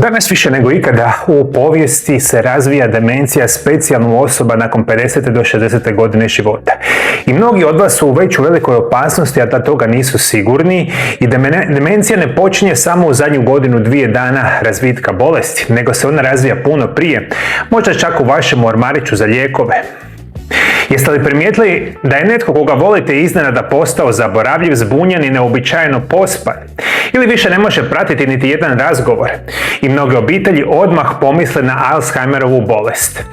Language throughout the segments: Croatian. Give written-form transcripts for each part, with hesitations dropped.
Danas više nego ikada u povijesti se razvija demencija specijalno osoba nakon 50. do 60. godine života. I mnogi od vas su već u velikoj opasnosti, a da toga nisu sigurni, i demencija ne počinje samo u zadnju godinu, dvije dana razvitka bolesti, nego se ona razvija puno prije, možda čak u vašem ormariću za lijekove. Jeste li primijetili da je netko koga volite iznenada postao zaboravljiv, zbunjen i neuobičajeno pospan? Ili više ne može pratiti niti jedan razgovor? I mnoge obitelji odmah pomisle na Alzheimerovu bolest.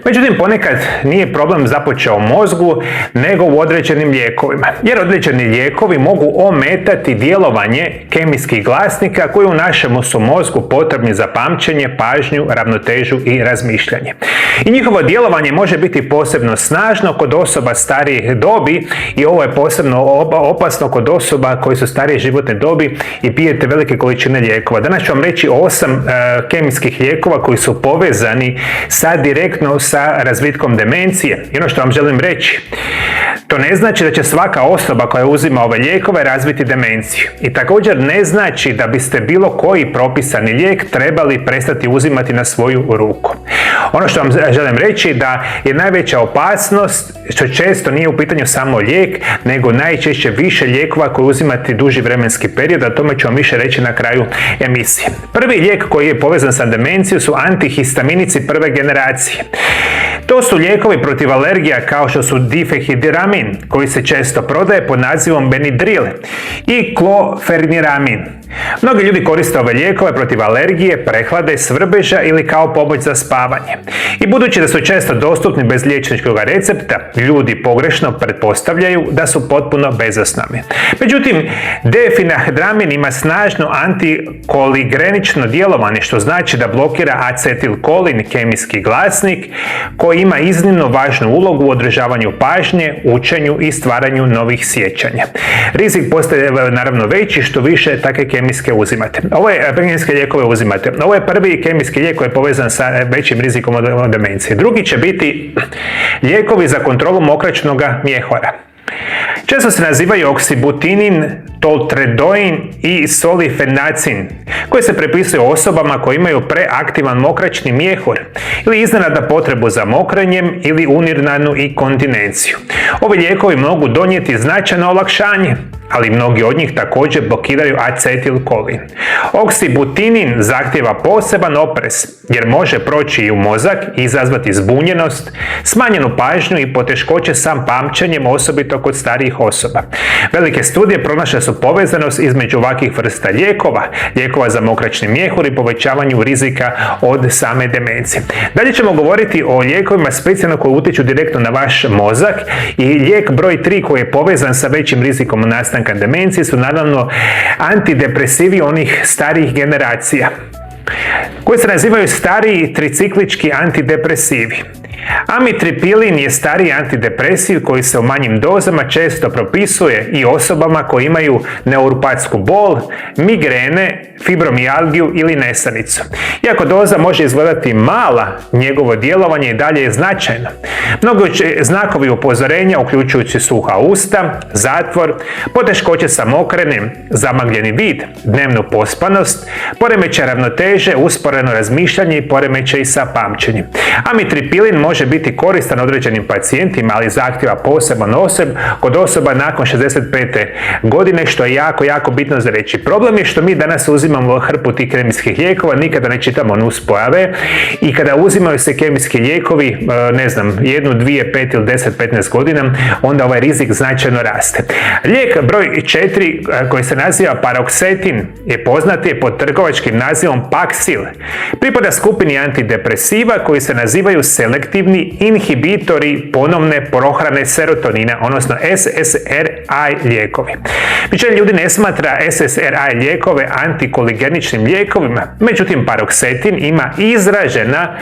Međutim, ponekad nije problem započeo u mozgu, nego u određenim lijekovima. Jer određeni lijekovi mogu ometati djelovanje kemijskih glasnika koji u našemu su mozgu potrebni za pamćenje, pažnju, ravnotežu i razmišljanje. I njihovo djelovanje može biti posebno snažno kod osoba starijih dobi, i ovo je posebno opasno kod osoba koji su starije životne dobi i pijete velike količine lijekova. Danas ću vam reći 8 kemijskih lijekova koji su povezani direktno sa razvitkom demencije. I ono što vam želim reći, to ne znači da će svaka osoba koja uzima ove lijekove razviti demenciju. I također ne znači da biste bilo koji propisani lijek trebali prestati uzimati na svoju ruku. Ono što vam želim reći da je najveća opasnost što često nije u pitanju samo lijek, nego najčešće više lijekova koje uzimate duži vremenski period, a tome ću vam više reći na kraju emisije. Prvi lijek koji je povezan sa demencijom su antihistaminici prve generacije. To su lijekovi protiv alergija kao što su difehidiramin, koji se često prodaje pod nazivom Benidryl, i klofeniramin. Mnogi ljudi koriste ove lijekove protiv alergije, prehlade, svrbeža ili kao pomoć za spavanje. I budući da su često dostupni bez liječničkog recepta, ljudi pogrešno pretpostavljaju da su potpuno bezosnovni. Međutim, difenhidramin ima snažno antikolinerično djelovanje, što znači da blokira acetilkolin, kemijski glasnik, koji ima iznimno važnu ulogu u održavanju pažnje, učenju i stvaranju novih sjećanja. Rizik postaje naravno veći što više takve kemijske uzimate. Kemijske lijekove uzimate. Ovo je prvi kemijski lijek koji je povezan sa većim rizikom od demencije. Drugi će biti lijekovi za kontrolu mokraćnog mjehora. Često se nazivaju oksibutinin, toltredoin i solifenacin, koji se prepisuju osobama koji imaju preaktivan mokraćni mjehur ili iznenadna potrebu za mokrenjem ili urinarnu inkontinenciju. Ovi lijekovi mogu donijeti značajno olakšanje, ali mnogi od njih također blokiraju acetilkolin. Oksibutinin zahtijeva poseban oprez jer može proći i u mozak i izazvati zbunjenost, smanjenu pažnju i poteškoće sa pamćenjem, osobito kod starijih osoba. Velike studije pronašle su povezanost između ovakvih vrsta lijekova za mokraćni mjehur i povećavanju rizika od same demencije. Dalje ćemo govoriti o lijekovima specijalno koji utječu direktno na vaš mozak, i lijek broj 3 koji je povezan sa većim rizikom nastanka demencije su naravno antidepresivi onih starijih generacija, koji se nazivaju stariji triciklički antidepresivi. Amitriptilin je stariji antidepresiv koji se u manjim dozama često propisuje i osobama koji imaju neuropatsku bol, migrene, fibromijalgiju ili nesanicu. Iako doza može izgledati mala, njegovo djelovanje i dalje je značajno. Mnogi znakovi upozorenja uključujući suha usta, zatvor, poteškoće sa mokrenjem, zamagljeni vid, dnevnu pospanost, poremećaj ravnoteže, usporeno razmišljanje i poremećaj sa pamćenjem. Amitriptilin može biti koristan određenim pacijentima, ali zahtjeva poseban kod osoba nakon 65. godine, što je jako bitno za reći. Problem je što mi danas uzimamo hrpu tih kemijskih lijekova, nikada ne čitamo nuspojave, i kada uzimaju se kemijski lijekovi, 1, 2, 5 ili 10, 15 godina, onda ovaj rizik značajno raste. Lijek broj 4 koji se naziva Paroxetin je poznat pod trgovačkim nazivom Paxil. Pripada skupini antidepresiva koji se nazivaju selektivni inhibitori ponovne prohrane serotonina, odnosno SSRI lijekovi. Većina ljudi ne smatra SSRI lijekove antikolingeničnim lijekovima, međutim Paroxetin ima izražena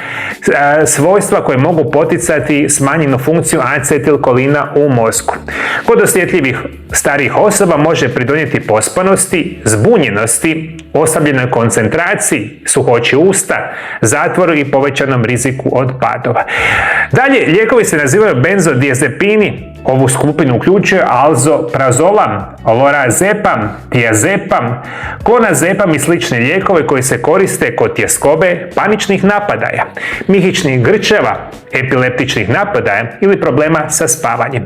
svojstva koje mogu poticati smanjenu funkciju acetilkolina u mozgu. Kod osjetljivih starijih osoba može pridonijeti pospanosti, zbunjenosti, oslabljenoj koncentraciji, suhoći usta, zatvoru i povećanom riziku od padova. Dalje, lijekovi se nazivaju benzodiazepini Ovu skupinu uključuje alzoprazolam, lorazepam, tiazepam, klonazepam i slične lijekove koji se koriste kod tjeskobe, paničnih napadaja, mišićnih grčeva, epileptičnih napadaja ili problema sa spavanjem.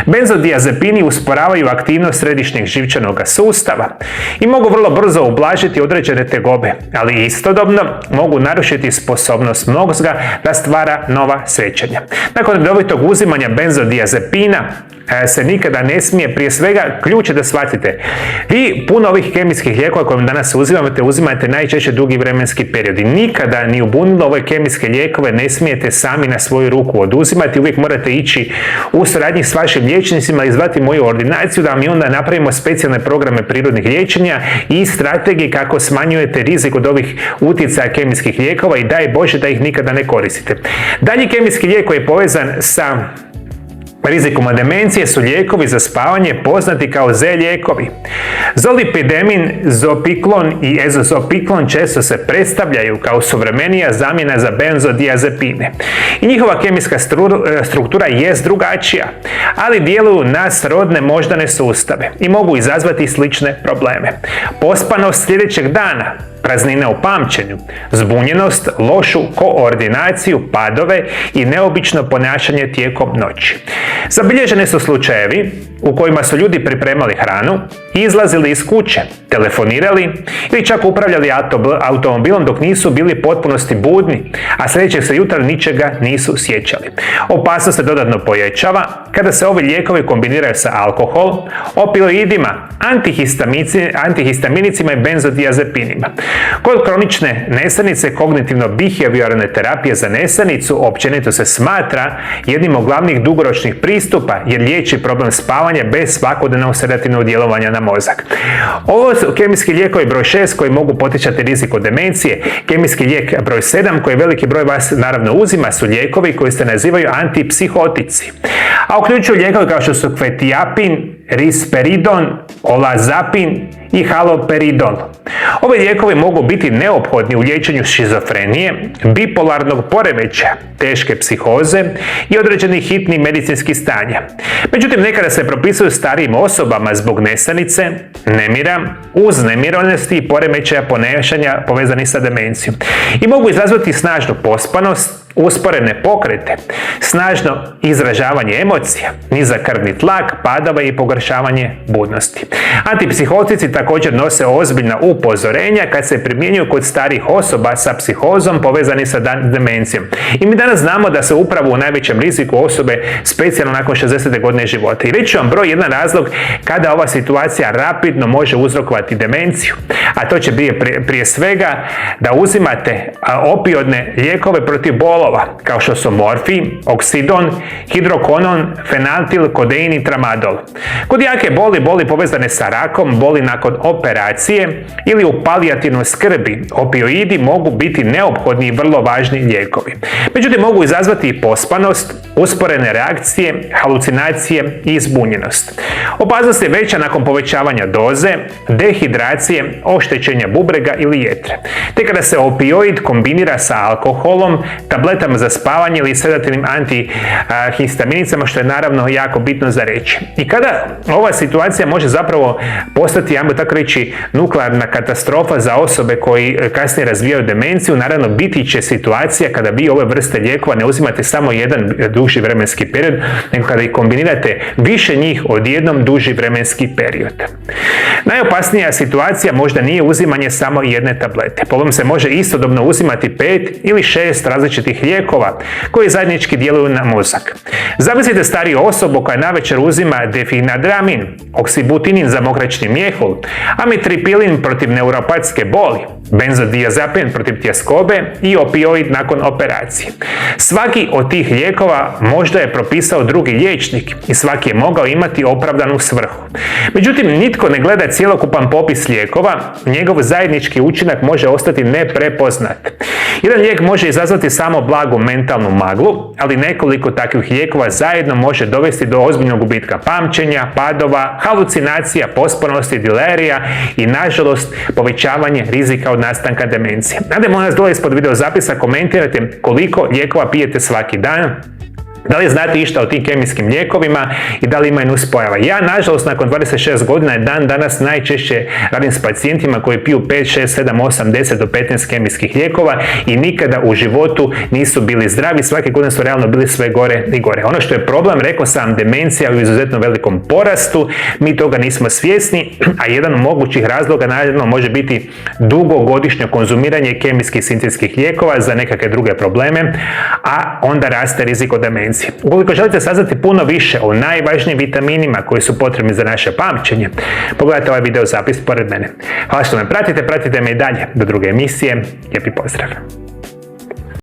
Benzodiazepini usporavaju aktivnost središnjeg živčanog sustava i mogu vrlo brzo ublažiti određene tegobe, ali istodobno mogu narušiti sposobnost mozga da stvara nova sjećanja. Nakon redovitog uzimanja benzodiazepina se nikada ne smije, prije svega ključ je da shvatite, vi puno ovih kemijskih lijekova koje danas uzimate najčešće dugi vremenski period i nikada ni u bunilu ove kemijske lijekove ne smijete sami na svoju ruku oduzimati, uvijek morate ići u suradnji s vašim liječnicima i zvati moju ordinaciju da mi onda napravimo specijalne programe prirodnih liječenja i strategije kako smanjujete rizik od ovih utjecaja kemijskih lijekova i daj Bože da ih nikada ne koristite. Dalji kemijski lijek koji je povezan sa rizikom od demencije su lijekovi za spavanje poznati kao Z lijekovi. Zolipidemin, zopiklon i ezozopiklon često se predstavljaju kao suvremenija zamjena za benzodiazepine. I njihova kemijska struktura jest drugačija, ali djeluju na srodne moždane sustave i mogu izazvati slične probleme. Pospanost sljedećeg dana, praznine u pamćenju, zbunjenost, lošu koordinaciju, padove i neobično ponašanje tijekom noći. Zabilježeni su slučajevi u kojima su ljudi pripremali hranu, izlazili iz kuće, telefonirali ili čak upravljali automobilom dok nisu bili potpunosti budni, a sljedećeg se jutra ničega nisu sjećali. Opasnost se dodatno pojačava kada se ovi lijekovi kombiniraju sa alkoholom, opioidima, antihistaminicima i benzodiazepinima. Kod kronične nesanice kognitivno-behavioralne terapije za nesanicu općenito se smatra jednim od glavnih dugoročnih pristupa jer liječi problem spavanja bez svakodnevnog sedativnog djelovanja na mozak. Ovo su kemijski lijekovi broj 6 koji mogu poticati rizik od demencije. Kemijski lijek broj 7 koji veliki broj vas naravno uzima su lijekovi koji se nazivaju antipsihotici, a uključuju lijekovi kao što su kvetiapin, risperidon, olazapin i haloperidol. Ovi lijekovi mogu biti neophodni u liječenju šizofrenije, bipolarnog poremećaja, teške psihoze i određenih hitnih medicinskih stanja. Međutim, nekada se propisuju starijim osobama zbog nesanice, nemira, uznemirenosti i poremećaja ponašanja povezanih sa demencijom i mogu izazvati snažnu pospanost, usporene pokrete, snažno izražavanje emocija, nizak krvni tlak, padove i pogoršavanje budnosti. Antipsihotici također nose ozbiljna upozorenja kad se primjenjuju kod starijih osoba sa psihozom povezani sa demencijom. I mi danas znamo da se upravo u najvećem riziku osobe specijalno nakon 60. godine života. I reći ću vam broj jedan razlog kada ova situacija rapidno može uzrokovati demenciju, a to će biti prije svega da uzimate opioidne lijekove protiv bolova kao što su morfij, oksidon, hidrokonon, fenantil, kodein i tramadol. Kod jake boli povezane sa rakom, boli nakon operacije ili u palijativnoj skrbi, opioidi mogu biti neophodni i vrlo važni lijekovi. Međutim, mogu izazvati i pospanost, usporene reakcije, halucinacije i zbunjenost. Opasnost je veća nakon povećavanja doze, dehidracije, oštećenja bubrega ili jetre. Te kada se opioid kombinira sa alkoholom, tabletama za spavanje ili sedativnim antihistaminicama, što je naravno jako bitno za reći. I kada ova situacija može zapravo postati, ajmo tako reći, nuklearna katastrofa za osobe koji kasnije razvijaju demenciju, naravno biti će situacija kada vi ove vrste lijekova ne uzimate samo jedan duži vremenski period, nego kada ih kombinirate više njih odjednom duži vremenski period. Najopasnija situacija možda nije uzimanje samo jedne tablete. Po ovom se može istodobno uzimati 5 ili 6 različitih lijekova koji zajednički djeluju na mozak. Zamislite stariju osobu koja navečer uzima difenadramin, oksibutinin za mokraćni mjehur, amitriptilin protiv neuropatske boli, benzodiazepin protiv tjeskobe i opioid nakon operacije. Svaki od tih lijekova možda je propisao drugi liječnik i svaki je mogao imati opravdanu svrhu. Međutim, nitko ne gleda cjelokupan popis lijekova, njegov zajednički učinak može ostati neprepoznat. Jedan lijek može izazvati samo blagu mentalnu maglu, ali nekoliko takvih lijekova zajedno može dovesti do ozbiljnog gubitka pamćenja, padova, halucinacija, pospanosti, dilerija i, nažalost, povećavanje rizika od nastanka demencije. Nadam, molim vas dole ispod video zapisa komentirajte koliko lijekova pijete svaki dan Da li znate išta o tim kemijskim lijekovima i da li imaju nuspojava? Ja, nažalost, nakon 26 godina dan danas najčešće radim s pacijentima koji piju 5, 6, 7, 8, 10 do 15 kemijskih lijekova i nikada u životu nisu bili zdravi. Svake godine su realno bili sve gore i gore. Ono što je problem, rekao sam, demencija u izuzetno velikom porastu. Mi toga nismo svjesni, a jedan od mogućih razloga naravno može biti dugogodišnje konzumiranje kemijskih sintetskih lijekova za nekakve druge probleme, a onda raste rizik od demencije. Ukoliko želite saznati puno više o najvažnijim vitaminima koji su potrebni za naše pamćenje, pogledajte ovaj video zapis pored mene. Hvala što me pratite me i dalje do druge emisije. Lijepi pozdrav!